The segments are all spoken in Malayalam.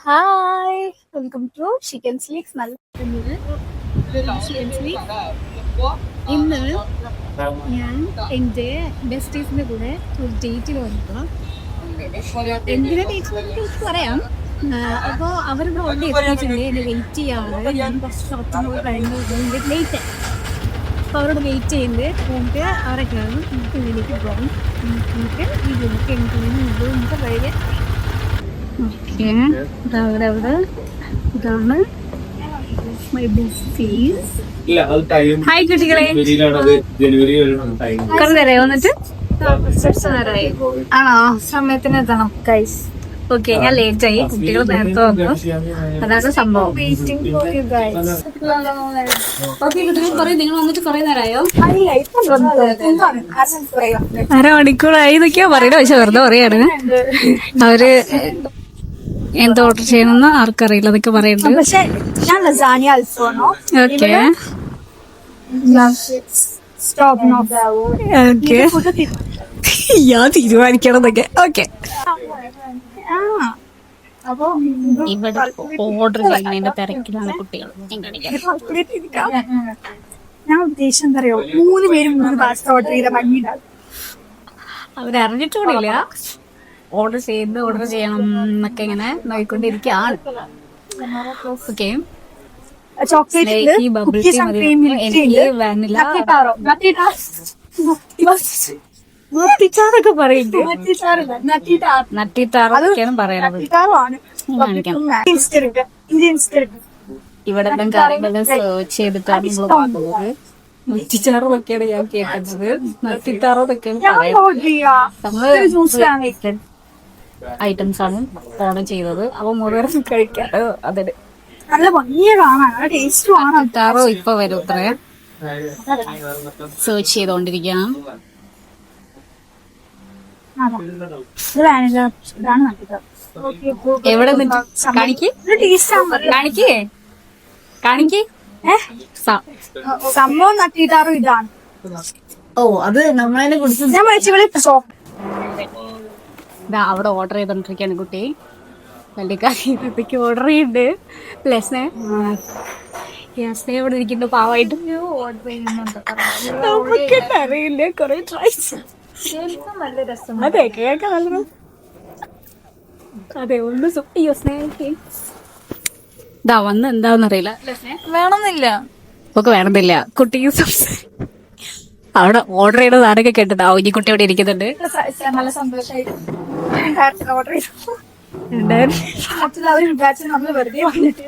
Hi welcome to chicken sleeks. നല്ല ചിക്കൻ സ്ലീക്സ്. ഇന്ന് ഞാൻ എൻ്റെ ബെസ്റ്റീസിൻ്റെ കൂടെ ഒരു ഡേറ്റിൽ വന്നിട്ടുള്ള എന്തിനാ ഡേറ്റ് പറയാം. അപ്പോൾ അവരുടെ ഓൾറെഡി എത്തിയിട്ടുണ്ട്. എന്നെ വെയിറ്റ് ചെയ്യാറ്. ഞാൻ കുറച്ച് ഷോപ്പിംഗ് കഴിഞ്ഞ് ലേറ്റ് ആയി. അപ്പോൾ അവരോട് വെയിറ്റ് ചെയ്യുന്നത് എന്നിട്ട് അവരെ കാണും. നമുക്ക് ഇതിലേക്ക് പോകും. നമുക്ക് ഇതിലേക്ക് നമുക്ക് വഴിയെ ഇതാണ് മൈ ബെസ്റ്റീസ്. ഹായ് കുട്ടികളെ, കുറേ വന്നിട്ട് ആണോ? സമയത്തിന് എത്തണം ഗൈസ്. ഓക്കെ, ഞാൻ ലേറ്റ് ആയി. കുട്ടികൾ നേരത്തെ വന്നു. അതാണ് സംഭവം. ഓക്കെ കുട്ടികൾ പറയും, നിങ്ങൾ വന്നിട്ട് കുറെ നേരമായോ? അരമണിക്കൂറായി എന്നൊക്കെയാ പറയുന്നത്. പക്ഷെ വെറുതെ പറയാണ്. അവര് എന്താ ഓർഡർ ചെയ്യണമെന്ന് ആർക്കറിയില്ല എന്നൊക്കെ പറയുന്നുണ്ട്. ഞാൻ തീരുമാനിക്കണം എന്നൊക്കെ. ഓക്കെ, ഇവിടെ ഓർഡർ ചെയ്യുന്നതിന്റെ തിരക്കിലാണ് കുട്ടികൾ. ഞാൻ ഉദ്ദേശം എന്താ അറിയോ, 3 പേരും 3 പാസ്ത ഓർഡർ ചെയ്ത ഭംഗിയുണ്ടാവും. അവരറിഞ്ഞിട്ടുകൂടില്ല ഓർഡർ ചെയ്യണം എന്നൊക്കെ ഇങ്ങനെ നോക്കിക്കൊണ്ടിരിക്കുകയാണ്. ഓക്കെ, നട്ടിച്ചാറൊക്കെ പറയുന്നുണ്ട്. നട്ടിത്താറൊക്കെയാണ് പറയുന്നത്. ഇവിടെ കാര്യങ്ങളെല്ലാം സെർവ് ചെയ്തിട്ടാണ് നമ്മൾ പോകുന്നത്. നട്ടിച്ചാറൊക്കെയാണ് ഞാൻ കേട്ടത്. നട്ടിത്താറൊക്കെയാണ് പറയുന്നത്. ഐറ്റംസ് ആണ് ഓർഡർ ചെയ്തത്. അപ്പൊ മുഴുവൻ കഴിക്കാറ്. അതിന് നല്ല ഭംഗിയെ കാണാൻ, ടേസ്റ്റും ആണ്. നട്ടിത്താറോ ഇപ്പൊ വരും. ഇത്രേ സെർച്ച് ചെയ്തോണ്ടിരിക്കാം. എവിടെ കാണിക്ക് സംഭവം നട്ടിട്ടാറും ഇതാണ്. ഓ, അത് നമ്മളതിനെ കുറിച്ച് അവിടെ ഓർഡർ ചെയ്തോണ്ടിരിക്കാണ് കുട്ടി. വല്യക്കാരിക്ക് ഓർഡർ ചെയ്യുന്നുണ്ട്. ലസ്നെ ഇവിടെ ഇരിക്കുന്നു പാവായിട്ട്. ഓർഡർ ചെയ്യുന്നുണ്ട്. അറിയില്ല, കൊറേ ട്രൈ. അതെ, കേൾക്കാൻ നല്ല. അതെ, ഒന്ന് ഇതാ വന്ന് എന്താന്നറിയില്ല. വേണമെന്നില്ല, ഒക്കെ വേണമെന്നില്ല. കുട്ടിക്ക് അവിടെ ഓർഡർ ചെയ്ത സാധനമൊക്കെ കേട്ടതാ. ഈ കുട്ടി അവിടെ ഇരിക്കുന്നുണ്ട്. നല്ല സന്തോഷമായി ഓർഡർ ചെയ്തു. മറ്റുള്ളവർ വിചാരിച്ചു നമ്മൾ വെറുതെ വന്നിട്ട്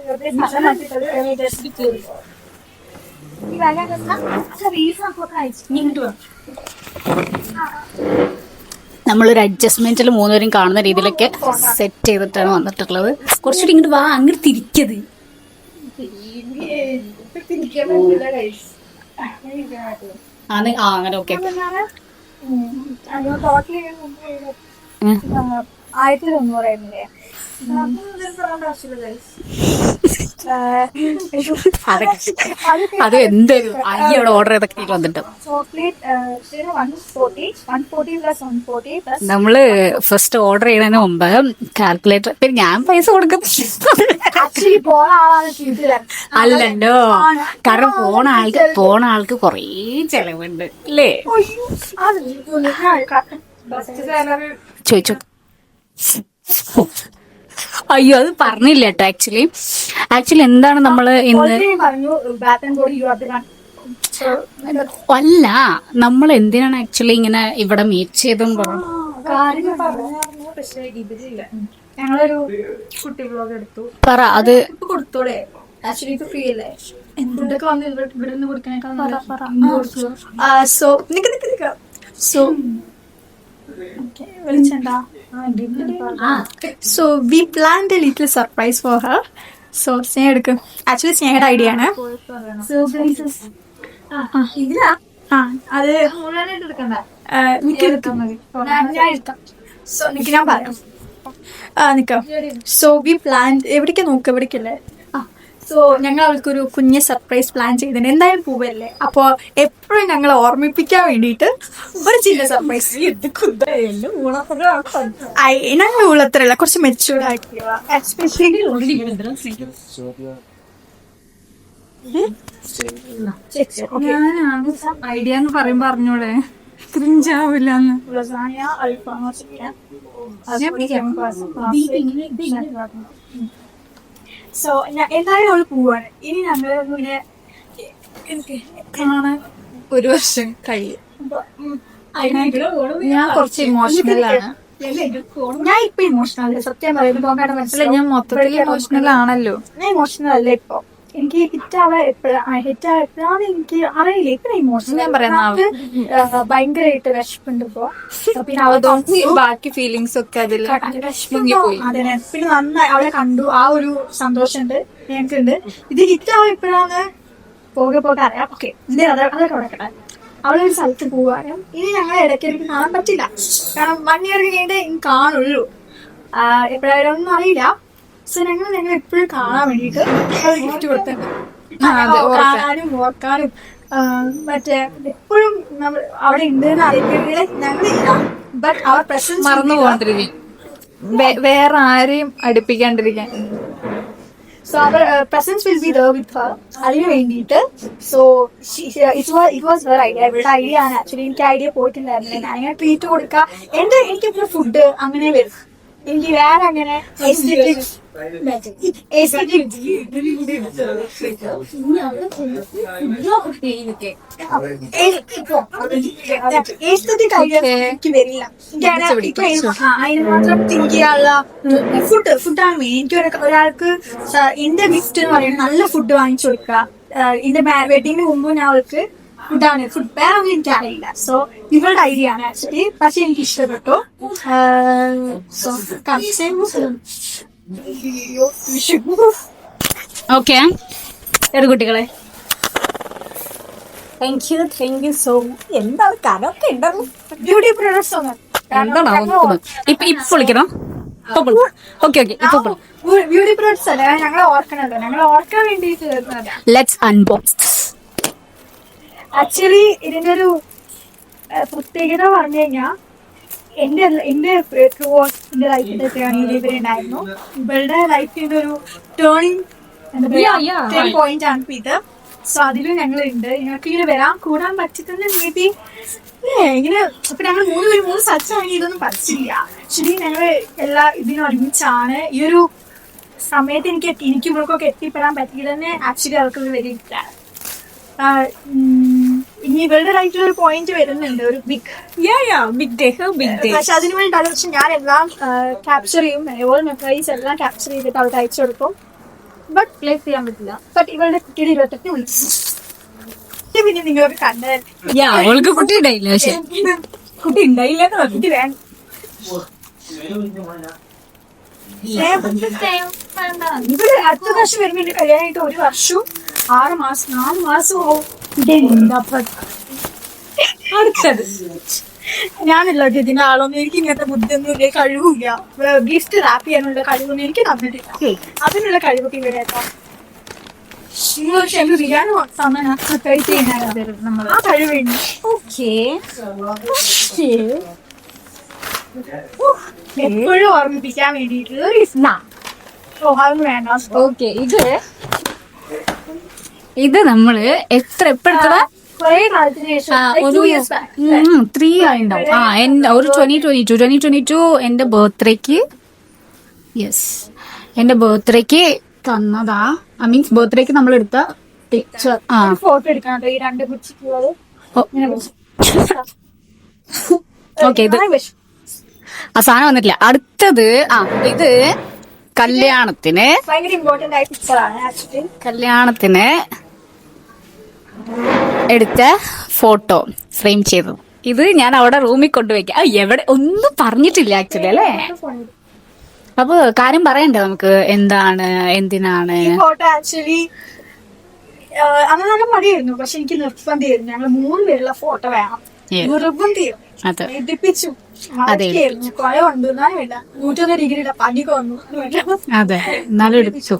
നമ്മളൊരു അഡ്ജസ്റ്റ്മെന്റിൽ 3 പേരും കാണുന്ന രീതിയിലൊക്കെ സെറ്റ് ചെയ്തിട്ടാണ് വന്നിട്ടുള്ളത്. കുറച്ചുകൂടി ഇങ്ങോട്ട് വാ, അങ്ങോട്ട് തിരിക്കത്. അങ്ങനെ ഓക്കെ. 1900 അത് എന്തൊരു അയ്യോടെ ഓർഡർ ചെയ്തൊക്കെ വന്നിട്ട് നമ്മള് ഫസ്റ്റ് ഓർഡർ ചെയ്യുന്നതിന് മുമ്പ് കാൽക്കുലേറ്റർ. പിന്നെ ഞാൻ പൈസ കൊടുക്കുന്നില്ല. അല്ലല്ലോ, കാരണം പോണ ആൾക്ക് കൊറേ ചെലവുണ്ട് അല്ലേ? ചോദിച്ചോ. അയ്യോ, അത് പറഞ്ഞില്ല കേട്ടോ. ആക്ച്വലി എന്താണ് നമ്മള് ഇന്ന് അല്ല, നമ്മൾ എന്തിനാണ് ആക്ച്വലി ഇങ്ങനെ ഇവിടെ മീറ്റ് ചെയ്തെന്ന് പറഞ്ഞു. ഞങ്ങളൊരു കുട്ടി വ്ലോഗ് എടുത്തു. പറ, അത് കൊടുത്തോളെ. ആക്ച്വലി ഇത് ഫ്രീ അല്ലേ? എന്തൊക്കെ വന്ന് ഇവിടെ നിന്ന് കൊടുക്കാനേക്കാൾ. So we planned a little surprise for her. So സ്നേഹ എടുക്കും. ആക്ച്വലി സ്നേഹയുടെ ഐഡിയ ആണ്. അത് ഞാൻ പറയാം. നിക്കാം. So we plan. എവിടേക്കാ നോക്കുക? എവിടേക്കല്ലേ? സോ ഞങ്ങൾ അവൾക്കൊരു കുഞ്ഞ് സർപ്രൈസ് പ്ലാൻ ചെയ്തിട്ടുണ്ട്. എന്തായാലും പോവല്ലേ, അപ്പോൾ എപ്പോഴും ഞങ്ങളെ ഓർമ്മിപ്പിക്കാൻ വേണ്ടിയിട്ട് ഒരു ചിന്ന സർപ്രൈസ്. ഞങ്ങൾ ഉള്ളത്രല്ല, കുറച്ച് മെച്ചൂർഡ് ആയിട്ടുള്ള എസ്പെഷ്യലി ഞാനാണ് ഐഡിയ എന്ന് പറയുമ്പോ അറിഞ്ഞൂടെ ക്രിഞ്ചാവില്ലെന്ന്. സോ എന്തായാലും അവള് പോവാണ്. ഇനി ഞങ്ങള് ഇങ്ങനെ കാണാൻ 1 വർഷം കഴിയും. ഞാൻ കുറച്ച് ഇമോഷണലാണ്. ഞാൻ ഇപ്പൊ ഇമോഷണൽ അല്ല, സത്യം പറയുന്നത് പോകാൻ അല്ല, മനസ്സിലായി. ഞാൻ മൊത്തത്തിൽ ഇമോഷണൽ ആണല്ലോ. ഞാൻ ഇമോഷണൽ അല്ല ഇപ്പൊ. എനിക്ക് എപ്പോഴാണ് എനിക്ക് അറിയില്ല. ഇപ്പൊ ഇമോഷണൽ ഞാൻ പറയുന്ന ഭയങ്കരമായിട്ട് വിഷമുണ്ട് ഇപ്പൊ. പിന്നെ ബാക്കി ഫീലിങ്സ് ഒക്കെ അതിൽ മുങ്ങിപ്പോയി. അതിനെ പിന്നെ നന്നായി അവളെ കണ്ടു, ആ ഒരു സന്തോഷമുണ്ട് ഞങ്ങൾക്കുണ്ട്. ഇത് ഹിറ്റാവും എപ്പോഴാണ് പോകെ അറിയാം. ഓക്കെ, അതൊക്കെ കൊടുക്കട്ടെ. അവളൊരു സ്ഥലത്ത് പോവാനും ഇനി ഞങ്ങളെ ഇടയ്ക്കിടയ്ക്ക് കാണാൻ പറ്റില്ല, കാരണം 1 year കഴിഞ്ഞിട്ട് കാണുള്ളൂ. എപ്പോഴായാലും ഒന്നും അറിയില്ല. സോ ഞങ്ങൾ എപ്പോഴും കാണാൻ വേണ്ടിയിട്ട് ഗിഫ്റ്റ് കൊടുത്തിട്ടുണ്ട്. കാണാനും ഓർക്കാനും മറ്റേ എപ്പോഴും നമ്മൾ അവിടെ ഉണ്ടെന്ന് അറിയിക്കുന്നത് ഞങ്ങളില്ല. ബട്ട് അവർ പ്രസൻസ് മറന്നു പോകാണ്ടിരിക്കും, വേറെ ആരെയും അടുപ്പിക്കാണ്ടിരിക്കാൻ. So our presence will be there with her. അതിന് വേണ്ടിയിട്ട് so it was her idea. ഇവരുടെ ഐഡിയ ആണ് ആക്ച്വലി. എനിക്ക് ഐഡിയ പോയിട്ടുണ്ടായിരുന്നില്ല. ഞാൻ അങ്ങനെ ട്രീറ്റ് കൊടുക്കുക. എനിക്കിപ്പോ ഫുഡ് അങ്ങനെ വരും. എനിക്ക് വേറെ അങ്ങനെ എനിക്ക് വരില്ല. അതിന് മാത്രം തിങ്ക് ചെയ്യാനുള്ള ഫുഡാണ് മെയിൻ. എനിക്ക് ഒരാൾക്ക് എന്റെ ഗിഫ്റ്റ് എന്ന് പറയുന്നത് നല്ല ഫുഡ് വാങ്ങിച്ചു കൊടുക്കുക. എന്റെ വെഡിങ്ങിന് മുമ്പ് ഞാൻ അവൾക്ക് ഫുഡാണ്. ഫുഡ് വേറെ ഒന്നും എനിക്ക് അറിയില്ല. സോ ഇവളുടെ ഐഡിയ ആണ് ആക്ച്വലി. പക്ഷെ എനിക്ക് ഇഷ്ടപ്പെട്ടു. ഓക്കെ കുട്ടികളെ, താങ്ക് യു സോ മച്ച്. എന്താണ് കനൊക്കെ ഉണ്ടല്ലോ. ബ്യൂട്ടി പ്രൊഡക്ട്സ് ആണ്. ഇപ്പൊ വിളിക്കണം. ഓക്കെ ഇപ്പൊ ബ്യൂട്ടി പ്രൊഡക്ട്സ് അല്ല, ഞങ്ങളെ ഓർക്കണല്ലോ. ഞങ്ങളെ ഓർക്കാൻ വേണ്ടിയിട്ട് ലെറ്റ്സ് അൺബോക്സ്. ആക്ച്വലി ഇതിന്റെ ഒരു പ്രത്യേകത പറഞ്ഞു കഴിഞ്ഞാൽ എന്റെ ലൈഫിന്റെ ഉണ്ടായിരുന്നു. ഇവളുടെ ലൈഫിന്റെ ഒരു ടേണിംഗ് പോയിന്റ് ആണ് ഇപ്പൊ ഇത്. സോ അതിലും ഞങ്ങളുണ്ട്. ഞങ്ങൾക്ക് ഇങ്ങനെ കൂടാൻ പറ്റുന്ന മേ ഇങ്ങനെ അപ്പൊ ഞങ്ങൾ 3 സ്ഥലത്താണെങ്കിൽ ഇതൊന്നും പറ്റില്ല. ആക്ച്വലി ഞങ്ങൾ എല്ലാ ഇതിനും ഒരുമിച്ചാണ്. ഈ ഒരു സമയത്ത് എനിക്ക് ഇവർക്കൊക്കെ എത്തിപ്പെടാൻ പറ്റിയത് തന്നെ ആക്ച്വലി അവർക്ക് വലിയ ഇഷ്ടമാണ്. ഇനി ഇവളുടെ ലൈഫിൽ ഒരു പോയിന്റ് വരുന്നുണ്ട്, ഒരു ബിഗ് ഡേ. പക്ഷെ അതിന് വേണ്ടിയിട്ടാണ്. പക്ഷെ ഞാൻ എല്ലാം ക്യാപ്ചർ ചെയ്യും. ഓൾ മെമ്മറീസ് എല്ലാം ക്യാപ്ചർ ചെയ്തിട്ട് അവൾക്ക് അയച്ചു കൊടുക്കും. ബട്ട് പ്ലേസ് ചെയ്യാൻ പറ്റില്ല. ബട്ട് ഇവളുടെ കുട്ടിയുടെ 28 വിളിച്ചു. പിന്നെ നിങ്ങൾക്ക് അവൾക്ക് കുട്ടി ഉണ്ടായില്ല. പക്ഷെ കുട്ടി ഉണ്ടായില്ലെന്ന് പറഞ്ഞിട്ട് വേണം. ഇവിടെ അടുത്ത വർഷം വരുമ്പോ എന്റെ കല്യാണമായിട്ട് 1 വർഷവും 6 മാസം 4 മാസവും അടുത്തത് ഞാനല്ലോ ഇതിന്റെ ആളൊന്നും. എനിക്ക് ഇങ്ങനത്തെ ബുദ്ധിയൊന്നും ഇല്ല, കഴിവില്ല. ഗിഫ്റ്റ് റാപ്പ് ചെയ്യാനുള്ള കഴിവൊന്നും എനിക്ക് തന്നിട്ടില്ല. അതിനുള്ള കഴിവൊക്കെ ഇവിടെ ആ കഴിവുണ്ട്. എപ്പോഴും ഓർമ്മിപ്പിക്കാൻ വേണ്ടിയിട്ടുള്ള അതൊന്നും വേണ്ട. ഓക്കെ, ഇത് നമ്മള് എപ്പോഴത്തെ കുറെ കാലത്തിന് ശേഷം ഒരു 3 ആയിട്ടുണ്ടാവും. ഒരു 2022 എന്റെ ബർത്ത്ഡേക്ക് തന്നതാ. മീൻസ് ബർത്ത്ഡേക്ക് നമ്മൾ എടുത്ത പിക്ചർ. ഫോട്ടോ എടുക്കാനുണ്ടോ ഈ 2 കുച്ചിക്കുള്ളത്? ഓക്കെ, ഇത് ആ സാധനം വന്നിട്ടില്ല. അടുത്തത് ഇത് കല്യാണത്തിന് ഭയങ്കര ഇമ്പോർട്ടന്റ് ആയ പിക്ചറാണ് ആക്ച്വലി. കല്യാണത്തിന് എടുത്ത ഫോട്ടോ ഫ്രെയിം ചെയ്തത്. ഇത് ഞാൻ അവിടെ റൂമിൽ കൊണ്ടുവയ്ക്കാം. എവിടെ ഒന്നും പറഞ്ഞിട്ടില്ല ആക്ച്വലി, അല്ലേ? അപ്പൊ കാര്യം പറയണ്ടേ നമുക്ക്, എന്താണ് എന്തിനാണ്? ഫോട്ടോ ആക്ച്വലി അന്ന് നല്ല മടിയായിരുന്നു. പക്ഷെ എനിക്ക് നിർബന്ധമായിരുന്നു. ഞങ്ങൾ 3 പേരുള്ള ഫോട്ടോ വേണം. നിർബന്ധിപ്പിച്ചു. കൊല കൊണ്ടുവന്നാലും 101 ഡിഗ്രിയുടെ പനിക്ക് വന്നു. അതെ, എന്നാലും എടുപ്പിച്ചു.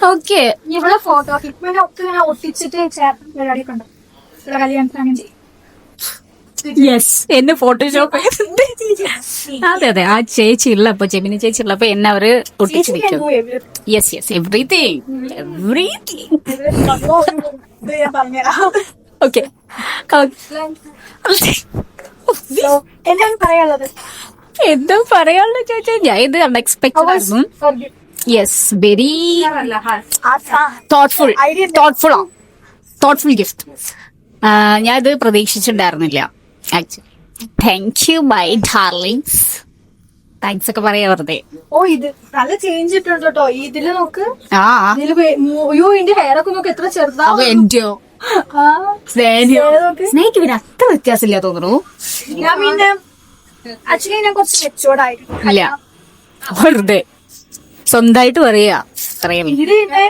ഓക്കെ. ഇവിടെ ഫോട്ടോ ഇപ്പൊ ഒക്കെ ഇങ്ങനെ ഒട്ടിച്ചിട്ട് ചേർത്ത് പരിപാടി കൊണ്ട് ഇവിടെ കല്യാണത്തിന് അങ്ങനെ ചെയ്യും. യെസ്, എന്നെ ഫോട്ടോഷോപ്പ് അതെ അതെ. ആ ചേച്ചി ഉള്ളപ്പോ, ജെമിനി ചേച്ചി ഉള്ളപ്പോ എന്നെ അവര് ഒട്ടിച്ചു വെക്കും. Yes yes, everything everything. ഇത് ഞാൻ പറഞ്ഞുതരാം. ഓക്കെ. എന്താണ് പറയാനുള്ളത്? എന്താ പറയാനുള്ള ചോദിച്ചാൽ ഞാൻ ഇത് അൺഎക്സ്പെക്ടഡ് ആയിരുന്നു. Yes, very thoughtful gift. ഞാൻ ഇത് പ്രതീക്ഷിച്ചിട്ടുണ്ടായിരുന്നില്ല actually. Thank you my darlings. Thanks ഒക്കെ പറയാ വെറുതെ. ഓ ഇത് നല്ല ചേഞ്ച് ഇട്ടുണ്ട് കേട്ടോ. ഇതില് നോക്ക്, ആ ഇതില് അയ്യോ ഇതിന്റെ ഹെയർ ഒക്കെ നോക്ക് എത്ര ചെറുതാ. അത് എന്റെയോ സ്നേഹിക്ക് പിന്നെ അത്ര വ്യത്യാസമില്ല തോന്നുന്നു. ഞാൻ പിന്നെ ആക്ച്വലി ഞാൻ കുറച്ച് മെച്ചോർഡ് ആയിരുന്നു. ഇല്ല, വെറുതെ സ്വന്തമായിട്ട് പറയാ അത്രയും. ഇതില് പിന്നെ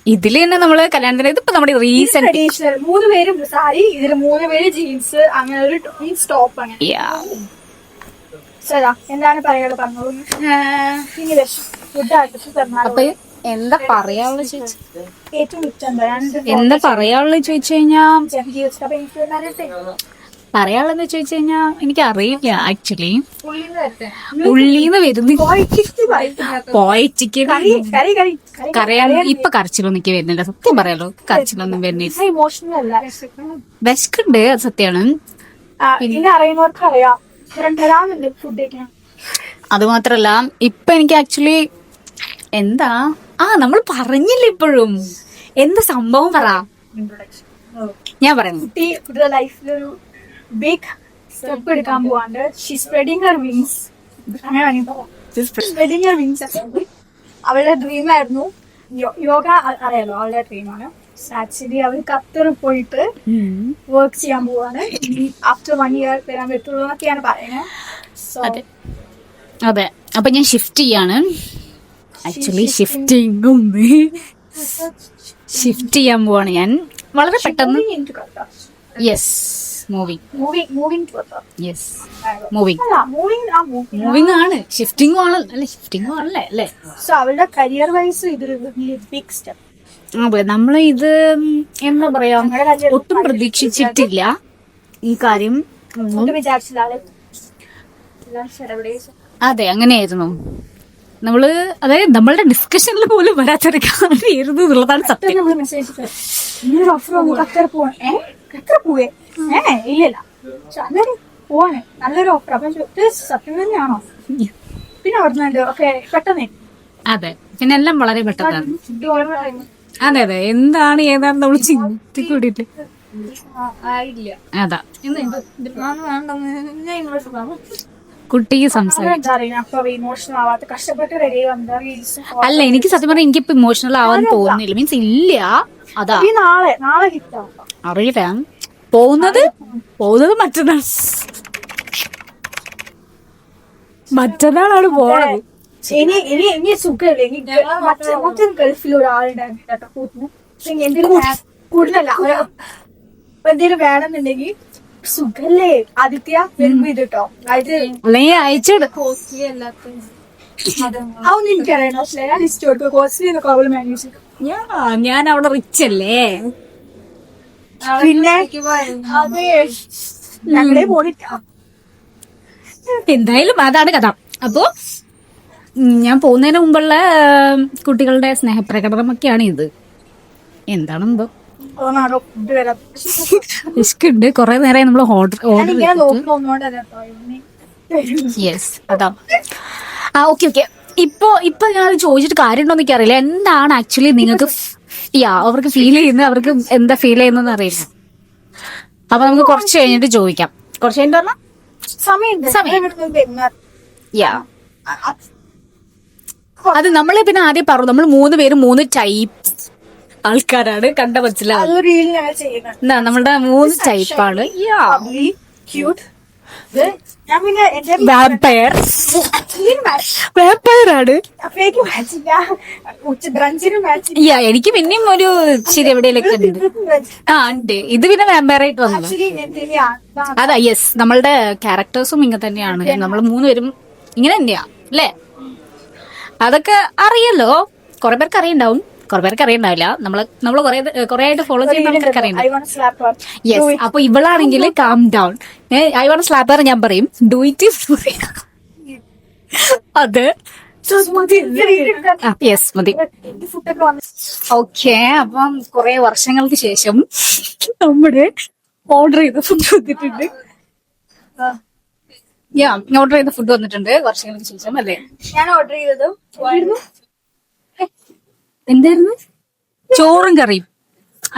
ഇതില് തന്നെ നമ്മള് കല്യാണത്തിന് ഇതിപ്പോ നമ്മുടെ റീസെന്റ് ട്രഡീഷണൽ 3 പേരും സാരി, ഇതില് 3 പേര് ജീൻസ്, അങ്ങനെ ഒരു ടോപ്പ് അങ്ങനെ. ശരാ എന്താണ് പറയാനുള്ളത് പറഞ്ഞോളൂ. ഇനി ഫുഡ് ആയിട്ട് തന്നാലോ. അപ്പൊ എന്താ പറയാനുള്ള ചോദിച്ചു, ഏറ്റവും ഇഷ്ടം എന്താ പറയാനുള്ള ചോദിച്ചു കഴിഞ്ഞാ, എന്താ പറയാനുള്ളതെന്ന് ചോദിച്ചു കഴിഞ്ഞാ എനിക്ക് അറിയില്ല ആക്ച്വലി. ഉള്ളീന്ന് വരുന്ന പോയറ്റിക്ക് കരയാൻ ഇപ്പൊ കരച്ചിലൊന്നും എനിക്ക് വരുന്നില്ല. സത്യം പറയാലോ, കരച്ചിലൊന്നും വരുന്നില്ല. ഇമോഷണൽ അല്ല. വിശക്കുണ്ട്, അത് സത്യമാണ്. പിന്നെ അറിയുന്നവർക്ക് അറിയാം തരാറുണ്ട് ഫുഡ് കഴിക്കാൻ. അത് മാത്രല്ല ഇപ്പൊ എനിക്ക് ആക്ച്വലി എന്താ നമ്മൾ പറഞ്ഞില്ല ഇപ്പോഴും. എന്താ സംഭവം പറ. ഞാൻ പറയുന്നു, കുട്ടിയുടെ ലൈഫിലൊരു ബിഗ് സ്റ്റെപ്പ് എടുക്കാൻ പോവാണ്ട്. She spreading Har wings. അങ്ങനെ വേണമെങ്കിൽ പറയാം. Spreading Har wings. അവളുടെ ഡ്രീം ആയിരുന്നു യോഗ. അറിയാലോ, അവളുടെ ഡ്രീമാണ്. ആക്ച്വലി അവൾ ഖത്തറിൽ പോയിട്ട് വർക്ക് ചെയ്യാൻ പോവാണ്. ആഫ്റ്റർ 1 year വരാൻ പറ്റുള്ളൂ എന്നൊക്കെയാണ് പറയുന്നത്. സോ അതെ, അപ്പൊ ഞാൻ ഷിഫ്റ്റ് ചെയ്യാണ് ആക്ച്വലി. ഷിഫ്റ്റ് ചെയ്യാൻ പോവാണ് ഞാൻ വളരെ പെട്ടെന്ന്. യെസ്, യെസ് മൂവിങ് ആണ്. ഷിഫ്റ്റിംഗും ആണ് അല്ലെ, ഷിഫ്റ്റിംഗും ആണല്ലേ അല്ലേ. സോ അവളുടെ കരിയർ വൈസ് ഇതൊരു ബിഗ് സ്റ്റെപ്പ്. അതെ, നമ്മള് ഇത് എന്താ പറയാ, ഒട്ടും പ്രതീക്ഷിച്ചിട്ടില്ല ഈ കാര്യം. അതെ, അങ്ങനെയായിരുന്നു. നമ്മള് അതായത് നമ്മളുടെ ഡിസ്കഷനിൽ പോലും വരാത്തൊരു കാര്യമായിരുന്നു എന്നുള്ളതാണ് സത്യം. ഇല്ലല്ല, പോവാണ് നല്ലൊരു ഓഫർ. അപ്പൊ സത്യം തന്നെയാണോ? പിന്നെ അവിടെ ഓക്കെ പെട്ടെന്ന്. അതെ, പിന്നെ എല്ലാം വളരെ പെട്ടെന്നാണ്. അതെ അതെ, എന്താണ് ഏതാണ് നമ്മൾ ചിന്തി കൂടിയിട്ട്. അതാ കുട്ടിക്ക് സംസാരിക്കും. അല്ല, എനിക്ക് സത്യം പറഞ്ഞാൽ എനിക്കിപ്പോ ഇമോഷണൽ ആവാൻ തോന്നുന്നില്ല. മീൻസ് ഇല്ല. അതാ നാളെ ഹിറ്റാവും. അറിയില്ല, പോകുന്നത് മറ്റന്നാളാണ് പോണത്. ഇനി സുഖല്ലേ. മറ്റേ ഗൾഫിൽ ഒരാളുണ്ടായിരുന്നു കേട്ടോ കൂട്ടിന്. കൂടുതലല്ല, എന്തെങ്കിലും വേണമെന്നുണ്ടെങ്കിൽ സുഖല്ലേ ആദിത്യ വരുമ്പോ ഇത് കേട്ടോ. അത് അല്ലെങ്കിൽ അയച്ചിട്. കോസ്റ്റ്ലി അല്ലാത്ത അതൊന്നും എനിക്കറിയണം. ഞാൻ ലിസ്റ്റ് കൊടുത്തു. കോസ്റ്റ്ലി എന്നൊക്കെ അവള് മാനേജ്. ഞാൻ അവിടെ റിച്ച് അല്ലേ. പിന്നെ അത് ഞങ്ങളെ പോണില്ല. എന്തായാലും അതാണ് കഥ. അപ്പോ ഞാൻ പോകുന്നതിന് മുമ്പുള്ള കുട്ടികളുടെ സ്നേഹപ്രകടനമൊക്കെയാണ് ഇത്. എന്താണെന്തോ വിശക്കുണ്ട്. കുറെ നേരമായി നമ്മൾ ഓർഡർ യെസ് അതാ. ഓക്കെ. ഇപ്പൊ ഞാൻ ചോദിച്ചിട്ട് കാര്യമുണ്ടോ എന്നൊക്കെ അറിയില്ല. എന്താണ് ആക്ച്വലി നിങ്ങൾക്ക് അവർക്ക് ഫീൽ ചെയ്യുന്നത്, അവർക്ക് എന്താ ഫീൽ ചെയ്യുന്നതെന്ന് അറിയില്ല. അപ്പൊ നമുക്ക് കുറച്ച് കഴിഞ്ഞിട്ട് ചോദിക്കാം. കുറച്ച് കഴിഞ്ഞിട്ട് പറഞ്ഞാൽ അത് നമ്മളെ പിന്നെ ആദ്യം പറഞ്ഞു. നമ്മൾ 3 പേരും 3 ടൈപ്പ് ആൾക്കാരാണ്. കണ്ട മനസ്സിലാവും. നമ്മളുടെ 3 ടൈപ്പാണ്. എനിക്ക് പിന്നെയും ഒരു ശരി എവിടെയൊക്കെ ഉണ്ട്. ഉണ്ട്. ഇത് പിന്നെ വാമ്പയറായിട്ട് വന്നത്. അതാ യെസ്, നമ്മളുടെ ക്യാരക്ടേഴ്സും ഇങ്ങനെ തന്നെയാണ്. നമ്മൾ 3 പേരും ഇങ്ങനെ തന്നെയാ അല്ലേ. അതൊക്കെ അറിയല്ലോ, കുറെ പേർക്ക് അറിയണ്ടാവും. കുറെ പേർക്ക് അറിയണ്ടാവില്ല. നമ്മള് കുറെ ആയിട്ട് ഫോളോ ചെയ്യുന്ന ആൾക്കാർക്ക് അറിയണ്ട. I want to slap her. Yes. അപ്പൊ ഇവളാണെങ്കിൽ കാം ഡൗൺ. ഐ വാണ്ട് സ്ലാപ്പർ ഞാൻ പറയും, ഡു ഇറ്റ്. അത് യെസ് മതി. ഫുഡൊക്കെ വന്ന് ഓക്കെ. അപ്പം കുറെ വർഷങ്ങൾക്ക് ശേഷം നമ്മുടെ ഓർഡർ ചെയ്ത ഫുഡ് വന്നിട്ടുണ്ട്. ഓർഡർ ചെയ്ത ഫുഡ് വന്നിട്ടുണ്ട് വർഷങ്ങൾക്ക് ശേഷം അല്ലേ? ഞാൻ ഓർഡർ ചെയ്തത് എന്തായിരുന്നു? ചോറും കറിയും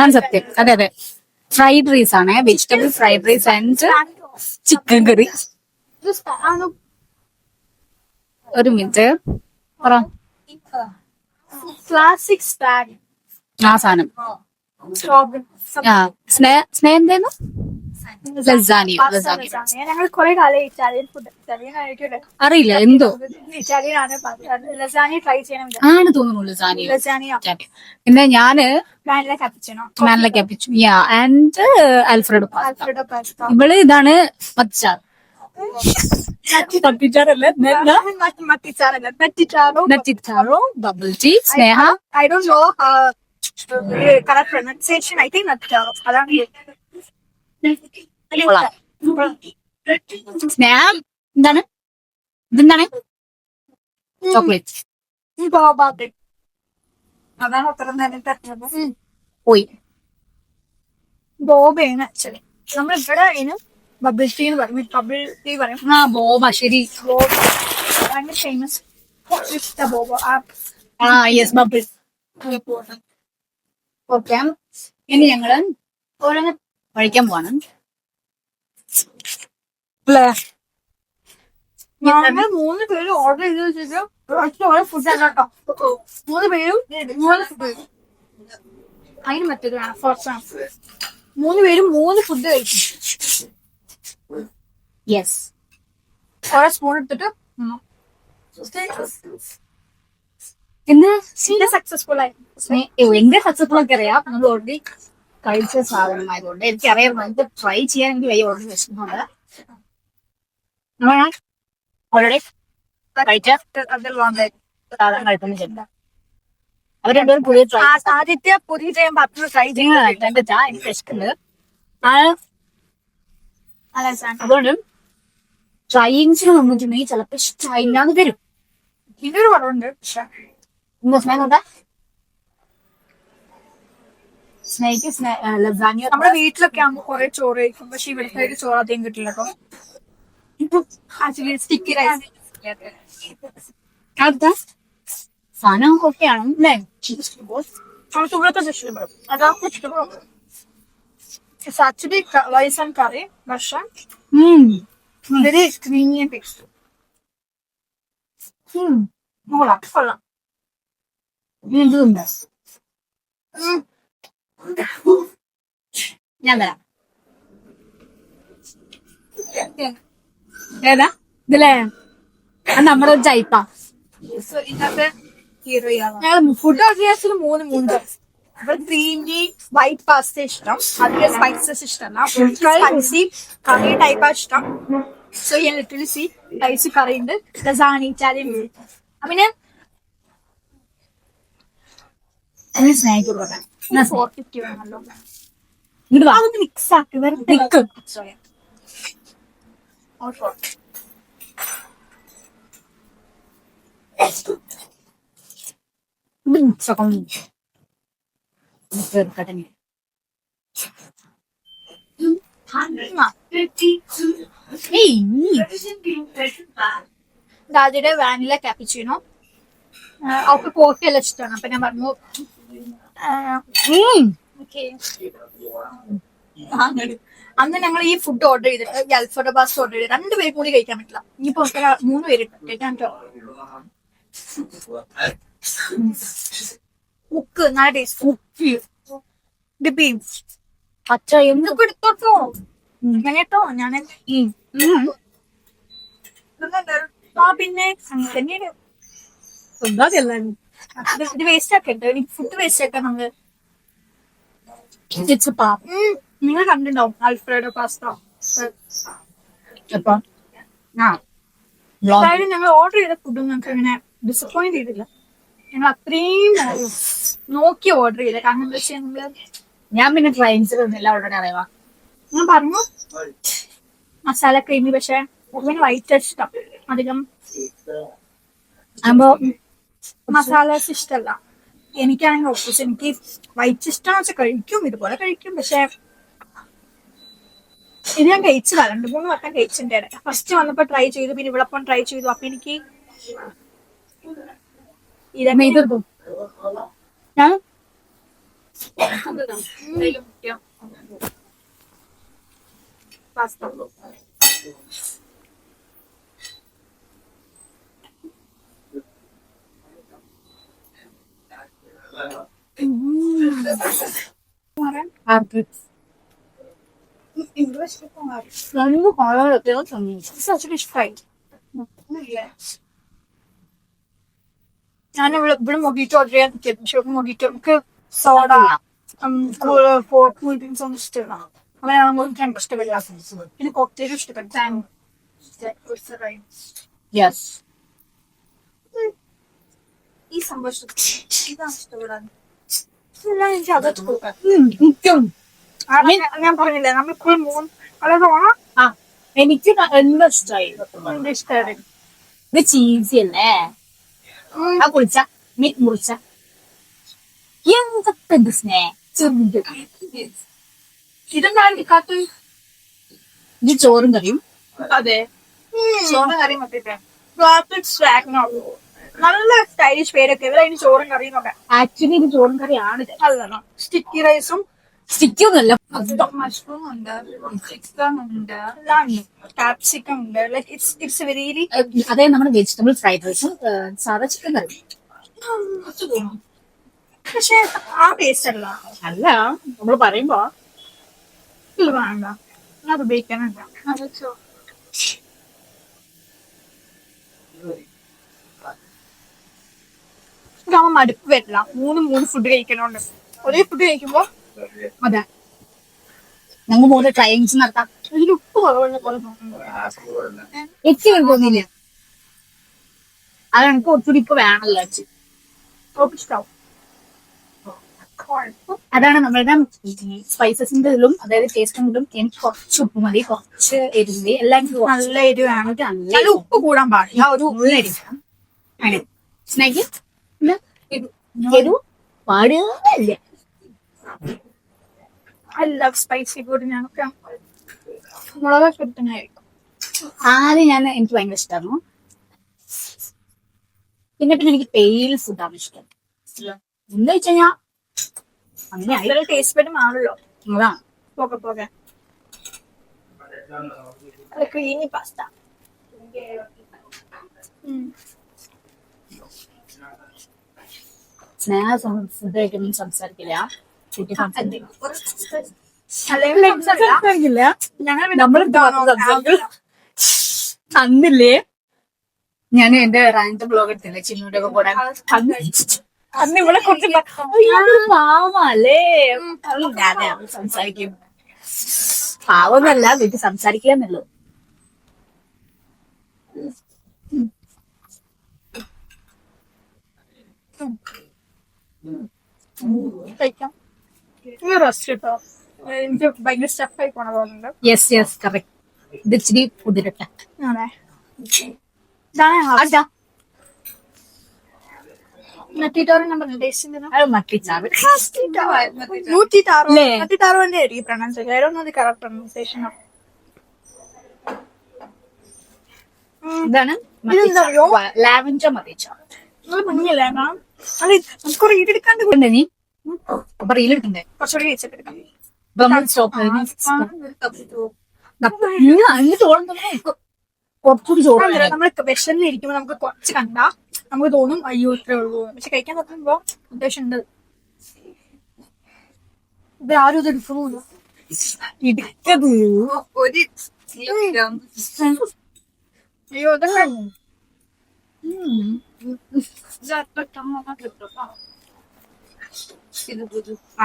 ആണ് സത്യം. അതെ അതെ, ഫ്രൈഡ് റൈസ് ആണ്, vegetable fried rice and chicken curry. ഒരു മിനിറ്റ് പറ. ക്ലാസിക് സ്പാഗ് ആ സാധനം സ്നേഹ എന്തായിരുന്നു? ലസാനിയോ. ഞങ്ങൾ കുറെ കാലം ഇറ്റാലിയൻ ഫുഡ് ഇറ്റാലിയൻ കഴിക്കട്ടെ അറിയില്ല എന്തോ ഇറ്റാലിയൻ ആണ്. ലസാനിയ ട്രൈ ചെയ്യണം. ആണ് തോന്നുന്നു ലസാനിയോ. ലസാനിയ പിന്നെ ഞാന് വാനില കാപ്പിച്ചിനോ മാനില ക്യാപിച്ചു and alfredo pasta. Alfredo pasta. ഇവള് ഇതാണ് മത്തിച്ചാർ. മത്തിച്ചാറോ bubble tea. Sneha I don't know correct pronunciation. I think Nattaro. അതാണ് സ്നേഹ എന്താണ് ഇതെന്താണ്? ചോക്ലേറ്റ്. ബോബാബ്. അതാണ് അത്ര നേരം തട്ടുന്നത്. പോയി. ബോബയാണ് ആക്ച്വലി. നമ്മൾ ഇവിടെ അതിന് ബബിൾ ടീ എന്ന് പറയും. ബബിൾ ടീ പറയും. ആ ബോബ ശരി. ബോബ ഭയങ്കര ഫേമസ്. ബോബ ആ യെസ് ബബിൾ. ഓക്കെ. ഇനി ഞങ്ങള് ഓരോന്ന് കഴിക്കാൻ പോവാണ്. ഞങ്ങൾ 3 പേര് ഓർഡർ ചെയ്ത് വെച്ചിട്ട് ഓരോ ഫുഡ് കേട്ടോ. 3 പേരും 3 ഫുഡ്. അതിന് മറ്റൊരു 3 പേരും 3 ഫുഡ് കഴിക്കും. യെസ്. ഓരോ സ്പൂൺ എടുത്തിട്ട് എന്ന് സക്സസ്ഫുൾ ആയി. എന്റെ സക്സസ്ഫുൾ ഒക്കെ അറിയാം. നമ്മൾ ഓൾറെഡി കഴിച്ച സാധനമായതുകൊണ്ട് എനിക്കറിയാം. നമുക്ക് ട്രൈ ചെയ്യാൻ എനിക്ക് വലിയ ഓർഡർ വിഷമമുണ്ട്. ഓൾറെഡി കഴിച്ച സാധനം കഴിക്കുന്ന ചെയ്യണ്ട. അവർ രണ്ടുപേരും പുതിയ ട്രൈ ആദ്യത്തെ പുതിയ ചെയ്യാൻ പറ്റുന്ന ട്രൈ ചെയ്യുന്നത് എന്റെ ചായ എനിക്ക് വിശക്കുന്നത്. അതുകൊണ്ട് ട്രൈയിങ്സിന് വന്നിട്ടുണ്ടെങ്കിൽ ചിലപ്പോ ഇഷ്ടമായില്ലാന്ന് തരും. ഇതൊരു കുറവുണ്ട്. പക്ഷെ സ്നേഹിക്ക് ലസാനിയ നമ്മുടെ വീട്ടിലൊക്കെ ആകുമ്പോ കുറെ ചോറ് കഴിക്കും. പക്ഷെ ഇവിടുത്തെ ചോറ് അധികം കിട്ടില്ല കേട്ടോ. സ്റ്റിക്കി റൈസ് സാധനം ഓക്കെയാണ് അല്ലേ? നമുക്ക് ഇവിടുത്തെ ഇഷ്ടപ്പെടും. അതാകുമ്പോ ഇഷ്ടപ്പെടും. ആക്ച്വലി റൈസ് ആൻഡ് കറി പക്ഷെ വെരി ക്രീമി ആൻഡ് ടേസ്റ്റ്. കൊള്ളാം. ഇതുണ്ട്. ഞാൻ തരാം. ഏതാ ഇതില്ലേ? നമ്മുടെ ഒരു ചൈപ്പ. ഇന്നത്തെ ഞങ്ങൾ ഫുഡ് ഓർഡർ ചെയ്യാൻ 3 ഇവിടെ ക്രീമി വൈറ്റ് പാസ്ത ഇഷ്ടം. അതിലെ സ്പൈസസ് ഇഷ്ടമല്ല. സ്പൈസി കറി ടൈപ്പാ ഇഷ്ടം. സോ ഞാൻ ലിറ്ററലി സി സ്പൈസി കറി ഉണ്ട്. ലസാനി ഇറ്റാലിയൻ. പിന്നെ സ്നേഹിക്കുക 450 വേണമല്ലോ. അതൊന്ന് മിക്സ് ആക്കി നിൽക്കും. ദാദിയുടെ വാനില കാപ്പിച്ചിനോ. അവർക്ക് കോഫി എല്ലാം ഇഷ്ടമാണ്. അപ്പൊ ഞാൻ പറഞ്ഞു അന്ന് ഞങ്ങൾ ഈ ഫുഡ് ഓർഡർ ചെയ്തിട്ട് ഈ ആൽഫ്രെഡോ പാസ്ത ഓർഡർ ചെയ്ത് 2 പേര് കൂടി കഴിക്കാൻ പറ്റില്ല. ഇനിയിപ്പോ 3 പേര് കഴിക്കാൻ ഉക്ക് നല്ല ടേസ്റ്റ്. ഉക്ക് ഡിബി പച്ച എന്തൊക്കെ എടുത്തോട്ടോ കേട്ടോ. ഞാൻ പിന്നെ ഇത് വേസ്റ്റ് ആക്കണ്ട. എനിക്ക് ഫുഡ് വേസ്റ്റ് ആക്കാൻ നമ്മള് നിങ്ങൾ കണ്ടിട്ടുണ്ടാവും ആൽഫ്രെഡോ പാസ്ത. അതായത് ഞങ്ങൾ ഓർഡർ ചെയ്ത ഫുഡും ഞങ്ങൾക്ക് ഇങ്ങനെ ഡിസപ്പോയിന്റ് ചെയ്തില്ല. ഞങ്ങൾ അത്രയും നോക്കി ഓർഡർ ചെയ്തേ, കാരണം എന്താ വെച്ചാൽ നമ്മള് ഞാൻ പിന്നെ ട്രൈൻസ് തന്നില്ല ഓൾറെഡി അറിയാം. ഞാൻ പറഞ്ഞു മസാല ക്രീമി, പക്ഷെ പിന്നെ വൈറ്റ് ഇഷ്ടം അധികം. അപ്പൊ മസാലസ് ഇഷ്ടമല്ല. എനിക്കാണെങ്കിൽ ഓപ്പോസിറ്റ്, എനിക്ക് വൈറ്റ് ഇഷ്ടമാണെന്ന് വെച്ചാൽ കഴിക്കും, ഇതുപോലെ കഴിക്കും. പക്ഷെ ഇത് ഞാൻ കഴിച്ചതാ, 2-3 വട്ടം കഴിച്ചിട്ടുണ്ട്. ഫസ്റ്റ് വന്നപ്പോ ട്രൈ ചെയ്തു, പിന്നെ ഇവിടെപ്പം ട്രൈ ചെയ്തു. അപ്പൊ എനിക്ക് ഇതൊക്കെ ഞാൻ ഇഷ്ടമായി. ഞാൻ ഇവിടെ മൊഗീറ്റോ ഓർഡർ ചെയ്യാൻ പക്ഷെ മൊഗീറ്റോ നമുക്ക് സോഡ കൂൾ ഡ്രിങ്ക്സ് ഒന്നും ഇഷ്ടമില്ല. അങ്ങനെയാണ് മൊഗീറ്റോ എനിക്ക് ഇഷ്ടപ്പെടില്ല. പിന്നെ കോക്ടെയിലും ഇഷ്ടപ്പെട്ടു. യെസ് ഈ സംഭവം ഇതാണ് ഇഷ്ടപ്പെടാൻ. എനിക്ക് അകത്ത് പോകാം. ഞാൻ പറഞ്ഞില്ലേ നമ്മളിപ്പോൾ 3 അതായത് എനിക്ക് എന്താ ഇഷ്ടമായി. ഇഷ്ടമായി. ഇത് ചീസി അല്ലേ? ആ പൊളിച്ച മീറ്റ് മുറിച്ച എന്തൊക്കെ സ്നേ ചെറുത്. ഇതെന്താണ് എടുക്കാത്ത? ഇത് ചോറും കറിയും. അതെ, ചോറും കറിയും മറ്റേ നല്ല സ്റ്റൈലിഷ് പേരൊക്കെ. അതിന് ചോറും കറിയും ഒക്കെ. ആക്ച്വലി ഇത് ചോറും കറിയാണ്. അല്ല, സ്റ്റിക്കി റൈസും സ്റ്റിക്കൊന്നുമല്ല. മഷ്റൂം ഉണ്ട്, ചിക്കൻ ഉണ്ട്, കാപ്സിക്കം ഉണ്ട്. Like it's very. അതെ, നമ്മുടെ വെജിറ്റബിൾ ഫ്രൈഡ് റൈസും സാധാ ചിക്കൻ കറി. പക്ഷെ ആ ടേസ്റ്റ് അല്ല. അല്ല, നമ്മള് പറയുമ്പോ ഇത് വേണ്ട, അത് ഉപയോഗിക്കാനുണ്ട്. ഇതാവുമ്പോ മടുപ്പ് വരില്ല. 3 ഫുഡ് കഴിക്കണോണ്ട്. ഒരേ ഫുഡ് കഴിക്കുമ്പോ അതെ ഞങ്ങൾ പോലെ ട്രൈങ്സ് നടത്താം. ഇതിൽ ഉപ്പ് കുറവുള്ള പോലെ തോന്നുന്നു. എനിക്ക് തോന്നിയില്ല. അത് എനിക്ക് കുറച്ചുകൂടി ഇപ്പൊ വേണമല്ലോ. ഇഷ്ടാവും. അതാണ് നമ്മളുടെ സ്പൈസസിന്റെ ഇതിലും, അതായത് ടേസ്റ്റിലും എനിക്ക് കുറച്ച് ഉപ്പ് മതി, കുറച്ച് എരിവ്, എല്ലാം നല്ല എരിവാണ്. നല്ല ഉപ്പ് കൂടാൻ പാടില്ല. ഒരു എരിവ് സ്നേഹി എരിവ് പാടില്ല. I love spicy food. ഞങ്ങൾക്ക് മുളകൊക്കെ ഇട്ടായിരിക്കും. ആദ്യം എനിക്ക് ഭയങ്കര ഇഷ്ടമായിരുന്നു. പിന്നെ എനിക്ക് പെയിൽ ഫുഡാണ് ഇഷ്ടം. എന്താ വെച്ച് കഴിഞ്ഞാ അങ്ങനെ ടേസ്റ്റ് ബെഡ് മാറല്ലോ. അതാ പോകെ ക്രീമി പാസ്ത. സ്നേഹ ഫുഡ് കഴിക്കുമ്പോൾ സംസാരിക്കില്ല. അന്നില്ലേ ഞാൻ എന്റെ റാൻഡ് ബ്ലോഗ് എടുത്തില്ലേ ചിന്നൂടെ ഒക്കെ കൂടെ, അന്ന് ഇവിടെ കുറച്ച് പാവല്ലേ സംസാരിക്കും. പാവന്നല്ല, വീട്ടിൽ സംസാരിക്കുക എന്നുള്ളൂ. കഴിക്കാം. റെസ്റ്റ് കിട്ടോ? എനിക്ക് ഭയങ്കര സ്റ്റഫായി പോണ തോന്നുന്നുണ്ട്. Yes yes correct. ഇത് ഇച്ചിരി കുതിരട്ടെ. അതെ, നട്ടിട്ടാറ് നമ്പർ മട്ടിച്ചാറ് 160 തന്നെ ആയിരിക്കും pronunciation. I don't know the correct pronunciation of. ഇതാണ് ഇതെന്തറിയോ? ലാവൻഡർ മതിച്ച മഞ്ഞല്ലേ? അത് നമുക്ക് റീഡ് എടുക്കാണ്ട് നീ അപ്പൊ റീലെടുക്കണ്ടേ? കുറച്ചുകൂടി കഴിച്ചിട്ടെടുക്കാം. കുറച്ചുകൂടി ചോറ് നമ്മൾ വിഷന്നിരിക്കുമ്പോ നമുക്ക് കുറച്ച് കണ്ടാ നമുക്ക് തോന്നും അയ്യോ ഇത്രേ ഉള്ളൂ. പക്ഷെ കഴിക്കാൻ നോക്കുമ്പോ അത്യാവശ്യം ഉണ്ട്. ഇത് ആരും ഇത് എടുക്കുന്നില്ല. അയ്യോ ഇതൊക്കെ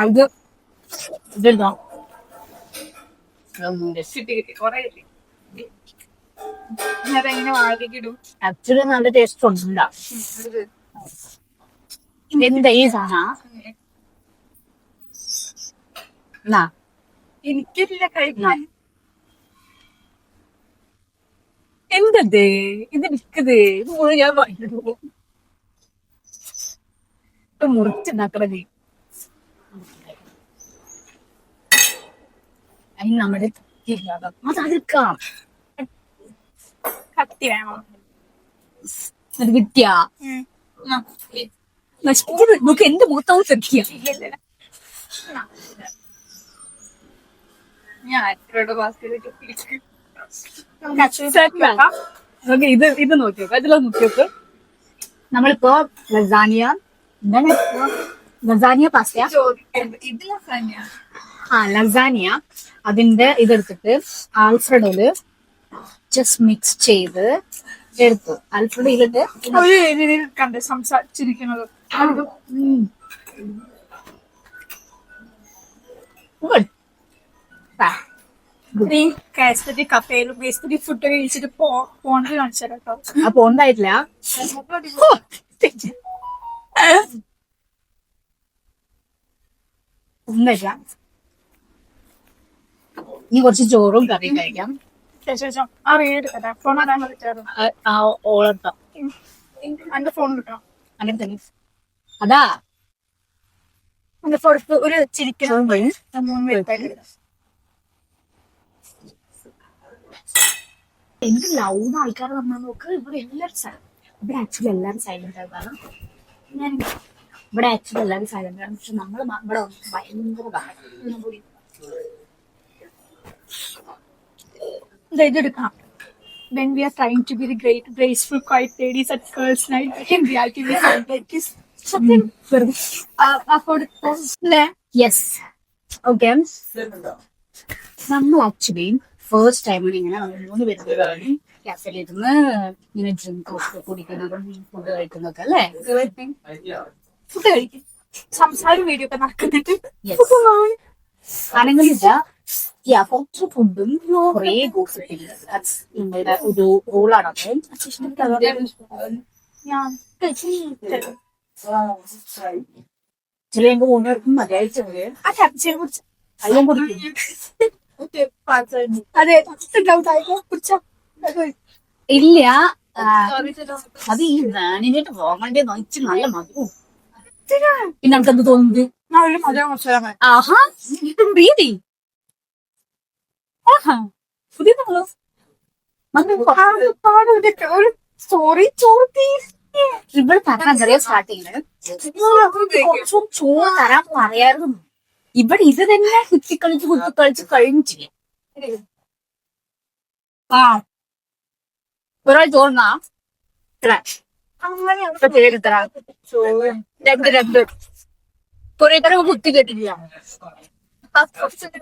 അത് ഇതെടുത്തോ. അതെങ്ങനെ വാഴക്കിടും. ആക്ച്വലി നല്ല ടേസ്റ്റ് ഉണ്ട്. എന്താ ഈ സാധനം എന്നാ എനിക്കില്ല കഴിക്കാൻ. എന്തത് ഇത് നിക്കത് ഇത് മുഴുവൻ ഞാൻ വാങ്ങിട്ടു ഇപ്പൊ മുറിച്ചുണ്ടാക്കണത് അതിന് നമ്മുടെ അതെടുക്കാം. കത്തി വേണം. അത് കിട്ടിയാ നശിപ്പിച്ചത് നോക്ക് എന്റെ മുഖത്താവും തെറിക്കുക. ഞാൻ ആരോട് ബാസ്കറ്റ് നമുക്ക് ഇത് നോക്കിയോക്കെ ഇതിലോ നോക്കിയോക്ക്. നമ്മളിപ്പോ ലസാനിയ എന്താണ് ലസാനിയ പാസ്ത ഇതിലെ തന്നെയാണ്. ലസാനിയ അതിന്റെ ഇതെടുത്തിട്ട് ആൽഫ്രഡോയില് ജസ്റ്റ് മിക്സ് ചെയ്ത് എടുത്തു. ആൽഫ്രഡോയിലിട്ട് ഒരു രീതിയിൽ കണ്ട് സംസാരിച്ചിരിക്കുന്നത്. കേസരി കഫേയിലും കേസരി ഫുഡ് കഴിച്ചിട്ട് പോണത് കാണിച്ചാൽ കേട്ടോ. അപ്പൊ ഉണ്ടായിട്ടില്ല. ഒന്നില്ല ഇനി കുറച്ച് ചോറും കറിയും കഴിക്കാം. ശേഷം ആ റീഡ് എടുക്കട്ടെ. ഫോൺ അതാൻ വിളിച്ചായിരുന്നു. ഓളർട്ടോ എന്റെ ഫോൺ കിട്ടാം. അങ്ങനെ തന്നെ അതാ എന്റെ പുറത്ത് ഒരു ചിരിക്കണം 3 മിനിറ്റ്. എനിക്ക് ലൗഡ് ആൾക്കാർ വന്നാൽ നോക്ക്. ഇവിടെ എല്ലാവരും ഇവിടെ ആക്ച്വലി എല്ലാവരും സൈലന്റ് ആയിട്ടാണ്. ഞാൻ ഇവിടെ ആക്ച്വലി എല്ലാവരും സൈലന്റ് ആണ്. പക്ഷെ നമ്മൾ ഇവിടെ ഭയങ്കര ഇതെടുക്കാം. When we are trying to be the great, graceful, quiet ladies at girls' night, in reality we sound like this. Something yes okay. നമ്മൾ ആക്ച്വലി ഫസ്റ്റ് ടൈമാണ് ഇങ്ങനെ 3 പേര് ക്യാഫിലിരുന്ന് ഇങ്ങനെ ഡ്രിങ്ക് ഒക്കെ കുടിക്കുന്നതും ഫുഡ് കഴിക്കുന്നതൊക്കെ അല്ലേ. ഫുഡ് കഴിക്കും, സംസാരം വീഡിയോ ഒക്കെ നടക്കുന്നുണ്ട്. ആണെങ്കിലില്ല കുറച്ച് ഫുഡും കുറേ ഗോസിപ്പില്ല. നിങ്ങളുടെ ഒരു റോളാണത്. ഞാൻ ചില എന്റെ മൂന്നുപേർക്കും മതിയായിട്ടത് ആ ചർച്ചയെ കുറിച്ച് എല്ലാം കുടിക്കും. അതെ ഡൗട്ട് ആയിക്കോ കുറിച്ചോ. ഇല്ല അത് ഈ വാനിനായിട്ട് പോകണ്ടേ നോക്കി നല്ല മധുരം. പിന്നെ നമുക്കെന്ത് തോന്നുന്നത്? നല്ല മധുരം കുറച്ചാൽ ആഹാ പ്രീതി ആഹാ പുതിയ സോറി ചോർത്തി ഇവിടെ പറഞ്ഞ ചെറിയ സ്റ്റാർട്ടിങ്ങില് കുറച്ചും ചോറ് തരാൻ പറയായിരുന്നു. ഇവിടെ ഇത് തന്നെ കുത്തിക്കളിച്ച് കഴിഞ്ഞിട്ടില്ല. ആ ഒരാൾ ചോറിനാ പേര് തരാം. രണ്ട് കുറെ തരം കുത്തി കേട്ടില്ല.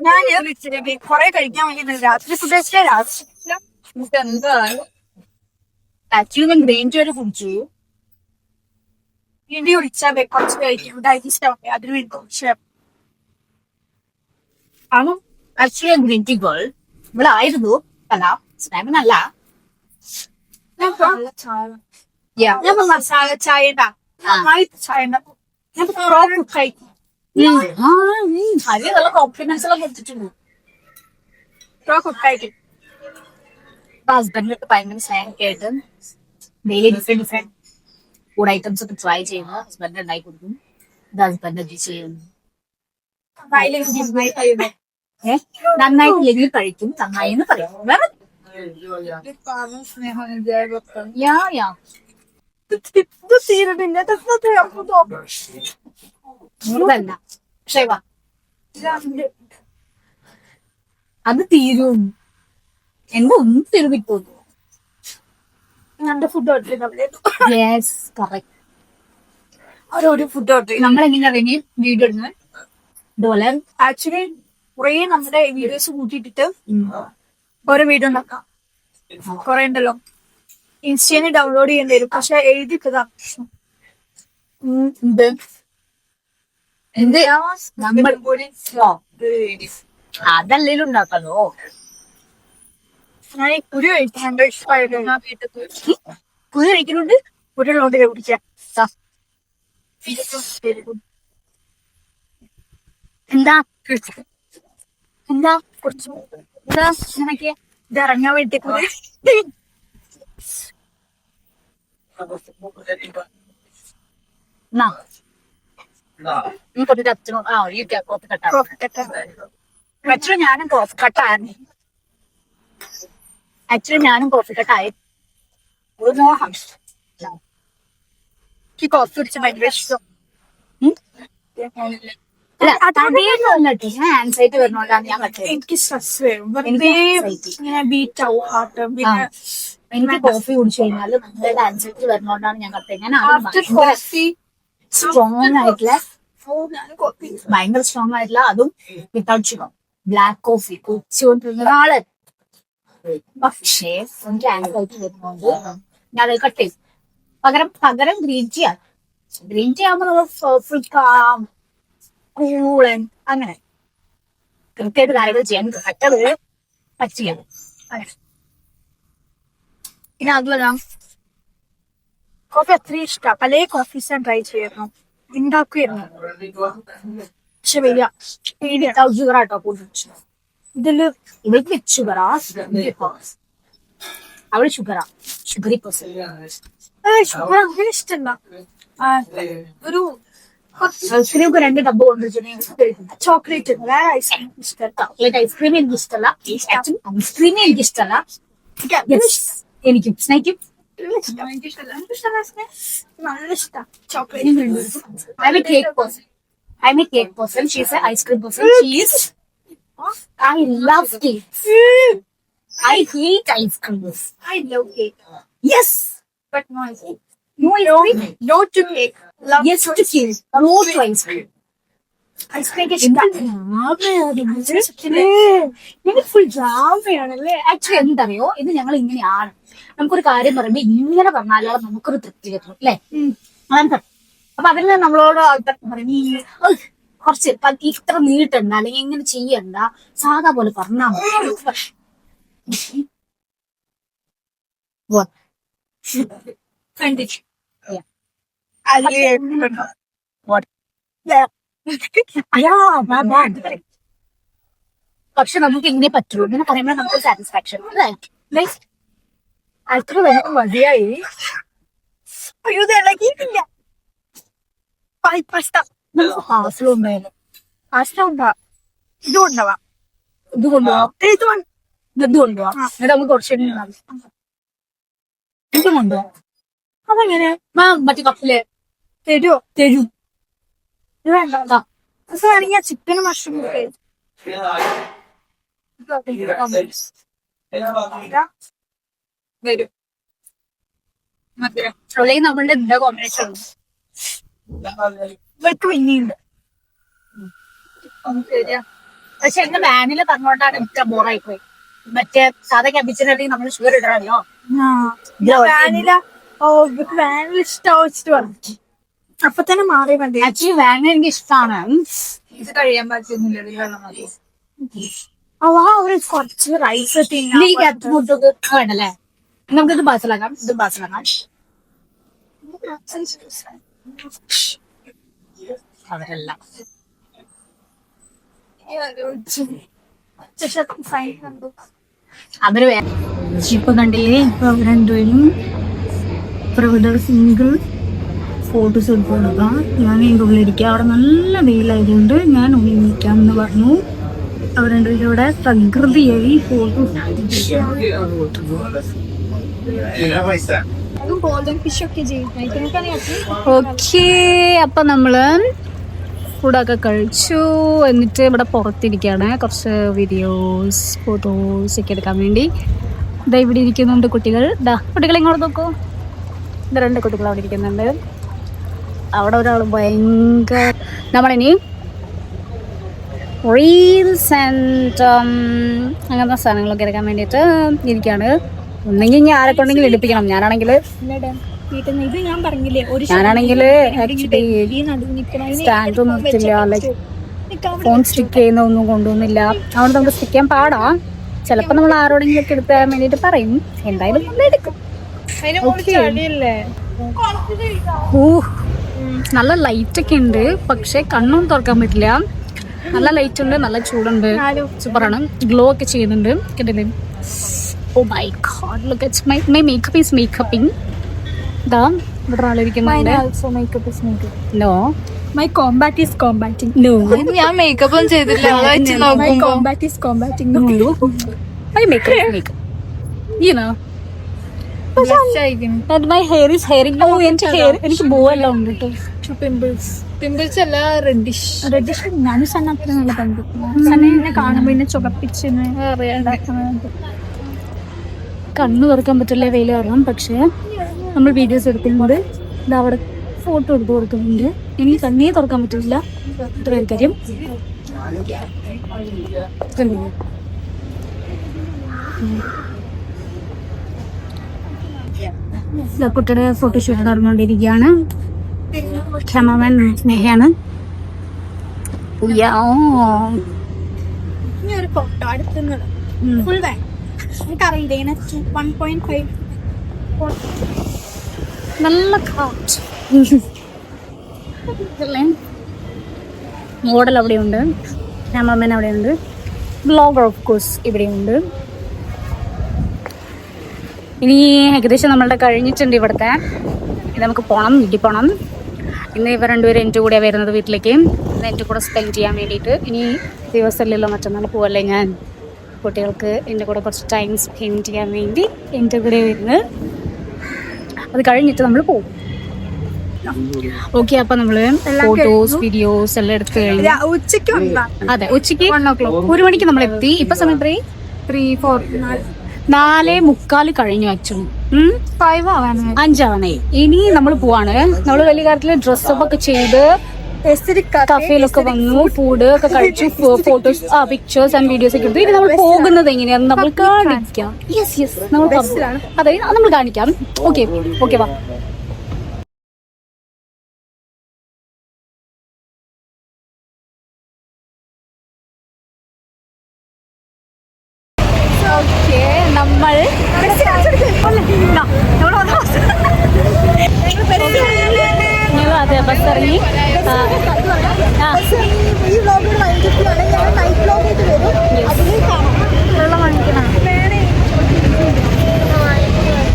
ഞാൻ കൊറേ കഴിക്കാൻ വേണ്ടി രാത്രി ഫുഡ് കഴിച്ചില്ല. രാത്രി എന്താ ആക്ച്വലി ഞാൻ ഗ്രീൻ ടീ വരെ കുടിച്ചു. ഇടി കുടിച്ചാൽ കുറച്ച് കഴിക്കും, ഡൈജസ്റ്റ് ആവട്ടെ, അതിന് വേണ്ടി കുറച്ച് ആണ് ആക്ച്വലി ഗ്രീൻ ടീ ഗേൾ. ഇവിടെ ആയിരുന്നു അല്ല സ്നാമിനല്ല. ഞാൻ മസാല ചായ ചായ ഞാൻ കഴിക്കും. അത് നല്ല കോംപ്ലിമെന്റ്സ് എല്ലാം കൊടുത്തിട്ടുണ്ട്. കഴിക്കും. ഹസ്ബൻഡിനൊക്കെ ഭയങ്കര സ്നാക്ക് ആയിട്ട് ഡെയിലി ഡിഫറെന്റ് ഫുഡ് ഐറ്റംസ് ഒക്കെ ട്രൈ ചെയ്യുന്ന ഹസ്ബൻഡ് ഉണ്ടായി കൊടുക്കും. ഇത് ഹസ്ബൻഡ് അത് ചെയ്യുന്നു. നന്നായിട്ടില്ലെങ്കിൽ കഴിക്കും, നന്നായിന്ന് പറയും. അത് തീരും. എന്റെ ഒന്നും തീർന്നിപ്പോ. എന്റെ ഫുഡ് ഓർഡർ യെസ് കറക്റ്റ്. അവരൊരു ഫുഡ് ഓർഡർ നമ്മളെങ്ങനെയാ വീഡിയോ ഇടുന്നത് ഇതുപോലെ ആക്ച്വലി കുറേ നമ്മുടെ വീഡിയോസ് കൂട്ടിയിട്ടിട്ട് ഓരോ വീഡിയോ ഉണ്ടാക്കാം. കൊറേ ഉണ്ടല്ലോ, ഇൻസ്റ്റയിൽ ഡൗൺലോഡ് ചെയ്യേണ്ടി വരും. പക്ഷെ എഴുതിട്ടതാ അതല്ലേലും ഉണ്ടാക്കല്ലോ. ഞാൻ കുരു കഴിക്കാൻ കുരു കഴിക്കുന്നുണ്ട്. കുരുള്ളോണ്ട് കുടിക്കാം. എന്താ എന്താ കുറച്ച് എന്താ ഇങ്ങനൊക്കെ ഇത് ഇറങ്ങാൻ വേണ്ടി കൂടെ ആക്ച്വലി ഞാനും കോഫി കട്ടായിരുന്നു. ഈ കോഫി കുടിച്ച് ഭയങ്കര ഇഷ്ടം. ആൻസൈറ്റി വരുന്നോണ്ടാണ് ഞാൻ കട്ട് ചെയ്തത്. എനിക്ക് സ്ട്രെസ് വരും വെറുതെ ഇങ്ങനെ ബീറ്റ് ആവും ഹാർട്ട്. പിന്നെ എനിക്ക് കോഫി കുടിച്ചു കഴിഞ്ഞാൽ നല്ലതായിട്ട് ആൻസൈറ്റി വരുന്നോണ്ടാണ് ഞാൻ കട്ട് ചെയ്തത്. ഞാൻ ആഫ്റ്റർ കോഫി സ്ട്രോങ് ആയിട്ടുള്ള കോഫി ഭയങ്കര സ്ട്രോങ് ആയിട്ടുള്ള അതും വിത്തൗട്ട് ഷുഗർ ബ്ലാക്ക് കോഫി കുടിച്ചുകൊണ്ടിരുന്ന ആള്. പക്ഷേ എനിക്ക് ആൻസൈറ്റി വരുന്നോണ്ട് ഞാൻ അത് കട്ട് ചെയ്തു. പകരം ഗ്രീൻ ടീ ആണ്. ഗ്രീൻ ടീ ആകുമ്പോൾ നമ്മൾ ഫുൾ കാം കൂളൻ അങ്ങനെ കൃത്യമായിട്ട് കാര്യങ്ങൾ ചെയ്യാൻ പറ്റത് പറ്റില്ല. അങ്ങനെ പിന്നെ അതുമല്ല കോഫി അത്രയും ഇഷ്ടമാണ്. പല കോഫീസ് ഞാൻ ട്രൈ ചെയ്യുന്നു, ഉണ്ടാക്കുമായിരുന്നു. പക്ഷെ വലിയ വിത്തൗട്ട് ഷുഗർ ആട്ടോ കുടിച്ചു. ഇതില് ഇവർക്ക് വിത്ത് ഷുഗറാ, അവള് ഷുഗറാ, ഷുഗറി പേഴ്സൺ. ഷുഗർ അങ്ങനെ ഇഷ്ടമല്ല. ഒരു ഐസ്ക്രീം 2 ഡബ്ബ കൊണ്ടുവച്ചിട്ടുണ്ടെങ്കിൽ ചോക്ലേറ്റ് വേറെ ഐസ്ക്രീം ഇഷ്ടമല്ല. ചോക്ലേറ്റ് ഐസ്ക്രീം എനിക്ക് ഇഷ്ടമല്ല. ഐസ്ക്രീം എനിക്ക് ഇഷ്ടമല്ല. എനിക്കും സ്നേഹിക്കും. നല്ല ഇഷ്ടം chocolate. I'm a cake person. She's an ice cream person. I love cake. I hate ice cream. I love cake, Yes. but no ice cream. No ice cream. No to cake. Love Yes to cake. No to ice cream. ice cream full ഡ്രാമയാണല്ലേ. ആക്ച്വലി എന്തറിയോ, ഇത് ഞങ്ങൾ ഇങ്ങനെയാണ്. നമുക്കൊരു കാര്യം പറയുമ്പോ ഇങ്ങനെ പറഞ്ഞാലാണ് നമുക്കൊരു തൃപ്തി കിട്ടും അല്ലേ. അതാണ്. അപ്പൊ അതിന് നമ്മളോട് ആൾക്കാർ പറയും കുറച്ച് ഇത്ര നീട്ടണ്ട അല്ലെങ്കിൽ ഇങ്ങനെ ചെയ്യണ്ട, സാധാ പോലെ പറഞ്ഞാൽ മതി. പക്ഷെ നമുക്ക് ഇങ്ങനെ പറ്റുള്ളൂ. ഇങ്ങനെ പറയുമ്പോൾ നമുക്ക് സാറ്റിസ്ഫാക്ഷൻ അല്ലേ. ലൈക്ക് അത്ര വേഗം മതിയായി. അയ്യോ ഇത് ഇളകിയിട്ടില്ല. പാസ്ത ഹാസിലുണ്ടായാലും പാസ്ത ഉണ്ടാ ഇത് കൊണ്ടുപോവാം. ഇത് കൊണ്ടുപോവാം. ഇത് കൊണ്ടുപോവാം. എന്നിട്ട് നമുക്ക് കുറച്ച് ഇത് കൊണ്ടുപോവാം. അതെങ്ങനെ മറ്റു കപ്പില് തരുമോ? തരും. ഇത് വേണ്ട. അത് വേണമെങ്കിൽ ചിക്കൻ മഷ്റൂം വരും. അല്ലെങ്കിൽ നമ്മളുടെ എന്താ കോമ്പിനേഷൻ ഇവർക്ക് പിന്നെയുണ്ട്. പക്ഷെ എന്റെ വാനില പറഞ്ഞോണ്ടാണ് എനിക്ക് ബോറായി പോയി. മറ്റേ സാധാ ക്യാബിച്ചിനാണെങ്കിൽ നമ്മൾ ഷുഗർ ഇടാറിയോ. വാനില വാനില ഇഷ്ടമായിട്ട് പറഞ്ഞു. അപ്പൊ തന്നെ മാറി മതി. ആക്ച്വലി വാനില എനിക്ക് ഇഷ്ടമാണ്. ഇത് കഴിയാൻ പറ്റുന്നില്ല. ഒരു കുറച്ച് റൈസ് വേണ്ടല്ലേ. നമുക്കിത് പാഴ്സലാക്കാം. ഇത് പാഴ്സലാക്കാം. അവരെല്ലാം അവര് ഇപ്പൊ കണ്ടില്ലേ. ഇപ്പൊ അവർ രണ്ടുപേരും ബ്രദർ സിംഗിൾ ഫോട്ടോസ് എടുക്കുക. ഞാൻ എൻ്റെ ഉള്ളിരിക്കുക. അവിടെ നല്ല വെയിലായതുകൊണ്ട് ഞാൻ ഉള്ളിരിക്കാം എന്ന് പറഞ്ഞു. അവർ രണ്ടുപേരും ഇവിടെ പ്രകൃതിയായി ഫോട്ടോ. ഓക്കെ, അപ്പൊ നമ്മള് ഫുഡൊക്കെ കഴിച്ചു. എന്നിട്ട് ഇവിടെ പുറത്തിരിക്കുകയാണ്. കുറച്ച് വീഡിയോസ് ഫോട്ടോസ് ഒക്കെ എടുക്കാൻ വേണ്ടി. ഇതാ ഇവിടെ ഇരിക്കുന്നുണ്ട് കുട്ടികൾ. കുട്ടികളെ ഇങ്ങോട്ട് നോക്കൂ. ഇത് 2 കുട്ടികൾ അവിടെ ഇരിക്കുന്നുണ്ട്. അവിടെ ഒരാൾ ഭയങ്കര നമ്മളിനി റീൽസ് ആൻഡ് അങ്ങനത്തെ സാധനങ്ങളൊക്കെ എടുക്കാൻ വേണ്ടിയിട്ട് ഇരിക്കുകയാണ്. ഒന്നെങ്കിൽ ഇനി ആരെ കൊണ്ടെങ്കിലും എടുപ്പിക്കണം. ഞാനാണെങ്കിൽ സ്റ്റാൻഡ് ഒന്നും എടുത്തില്ല. ലൈക്ക് ഫോൺ സ്റ്റിക്ക് ചെയ്യുന്ന ഒന്നും കൊണ്ടുവന്നില്ല. അതുകൊണ്ട് നമുക്ക് സ്റ്റിക്ക് ചെയ്യാൻ പാടാ. ചിലപ്പോൾ നമ്മൾ ആരോടെങ്കിലും ഒക്കെ എടുക്കാൻ വേണ്ടിയിട്ട് പറയും. എന്തായാലും നമ്മൾ എടുക്കും. നല്ല ലൈറ്റ് ഒക്കെ ഉണ്ട്. പക്ഷെ കണ്ണൊന്നും തുറക്കാൻ പറ്റില്ല. നല്ല ലൈറ്റ് ഉണ്ട്, നല്ല ചൂടുണ്ട്, സൂപ്പറാണ്. ഗ്ലോ ഒക്കെ ചെയ്യുന്നുണ്ട്, കണ്ടില്ലേ? Oh my god, look at my makeup is makeuping. ഇതാ ഇവിടെ ആളിരിക്കുന്നുണ്ട്. No, my compact is compacting. No, ഞാൻ മേക്കപ്പ് ഒന്നും ചെയ്തില്ല. My compact is compacting. My makeup you know. And my hair is hairing. Oh, എൻ്റെ hair എനിക്ക് ബോവെല്ലാം ഉണ്ട് കേട്ടോ. പിമ്പിൾസ് അല്ല, റെഡിഷ്. ഞാനും സണ്ണത്തിന് നല്ല ബന്ധു. സണ്ണ കാണുമ്പോ എന്നെ ചുവപ്പിച്ച് കണ്ണു തുറക്കാൻ പറ്റില്ല വെയിൽ കാരണം. പക്ഷേ നമ്മൾ വീഡിയോസ് എടുക്കുമ്പോൾ ഇത് അവിടെ ഫോട്ടോ എടുത്ത് കൊടുക്കുന്നുണ്ട്. എനിക്ക് കണ്ണേ തുറക്കാൻ പറ്റില്ല, ഇത്രയും കാര്യം. കുട്ടിയുടെ ഫോട്ടോഷൂട്ട് നടന്നുകൊണ്ടിരിക്കുകയാണ്. ക്യാമറമാൻ സ്നേഹയാണ്. ഒരു ഫോട്ടോ അടുത്തുന്നത് ഫുൾ ബാങ്ക് എനിക്കറിയില്ല. ഇങ്ങനെ 1.5 നല്ല കാറ്റ്. മോഡൽ അവിടെയുണ്ട്, ക്യാമറമാൻ അവിടെയുണ്ട്, ബ്ലോഗർ ഓഫ് കോഴ്സ് ഇവിടെയുണ്ട്. ഇനി ഏകദേശം നമ്മളുടെ കഴിഞ്ഞിട്ടുണ്ട് ഇവിടുത്തെ. ഇത് നമുക്ക് പോകണം, വീട്ടിൽ പോകണം. ഇന്ന് ഇവർ രണ്ടുപേരും എൻ്റെ കൂടെ വരുന്നത് വീട്ടിലേക്ക്, എൻ്റെ കൂടെ സ്പെൻഡ് ചെയ്യാൻ വേണ്ടിയിട്ട്. ഇനി ദിവസമല്ലല്ലോ, മറ്റന്നാൾ പോവല്ലേ ഞാൻ. കുട്ടികൾക്ക് എൻ്റെ കൂടെ കുറച്ച് ടൈം സ്പെൻഡ് ചെയ്യാൻ വേണ്ടി എൻ്റെ കൂടെ വരുന്നത്. അത് കഴിഞ്ഞിട്ട് നമ്മൾ പോകും. ഓക്കെ, അപ്പം നമ്മൾ ഫോട്ടോസ് വീഡിയോസ് എല്ലാം എടുത്ത് കഴിഞ്ഞു. ഉച്ചയ്ക്ക് അതെ, ഉച്ചയ്ക്ക് 1 മണിക്ക് നമ്മൾ എത്തി. ഇപ്പം സമയം 4:45 കഴിഞ്ഞു. ആക്ച്വലി 5 ആവാനായി. ഇനി നമ്മൾ പോവാണ്. നമ്മൾ വലിയ കാര്യത്തിൽ ഡ്രസ്സപ്പ് ഒക്കെ ചെയ്ത് കഫേയിലൊക്കെ വന്നു, ഫുഡ് ഒക്കെ കഴിച്ചു, ഫോട്ടോസ് പിക്ചേഴ്സ് ആൻഡ് വീഡിയോസ് ഒക്കെ എടുത്തു. ഇനി നമ്മൾ പോകുന്നത് എങ്ങനെയാന്ന് നമ്മൾ കാണിക്കാം. അതെ, നമ്മൾ കാണിക്കാം. ഓക്കെ ഓക്കെ, വാ. നമ്മൾ അതെ ബസ് ഇറങ്ങി.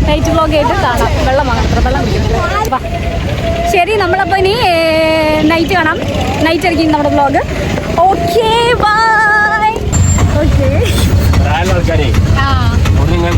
നൈറ്റ് വ്ലോഗ് ആയിട്ട് കാണാം. വെള്ളം കുടിക്കണം. ശരി, നമ്മളപ്പോൾ ഇനി നൈറ്റ് കാണാം. നൈറ്റ് ആയിരിക്കും നമ്മുടെ വ്ലോഗ്. Okay, by. ഓക്കെ, ആൾക്കാരെ നിങ്ങൾ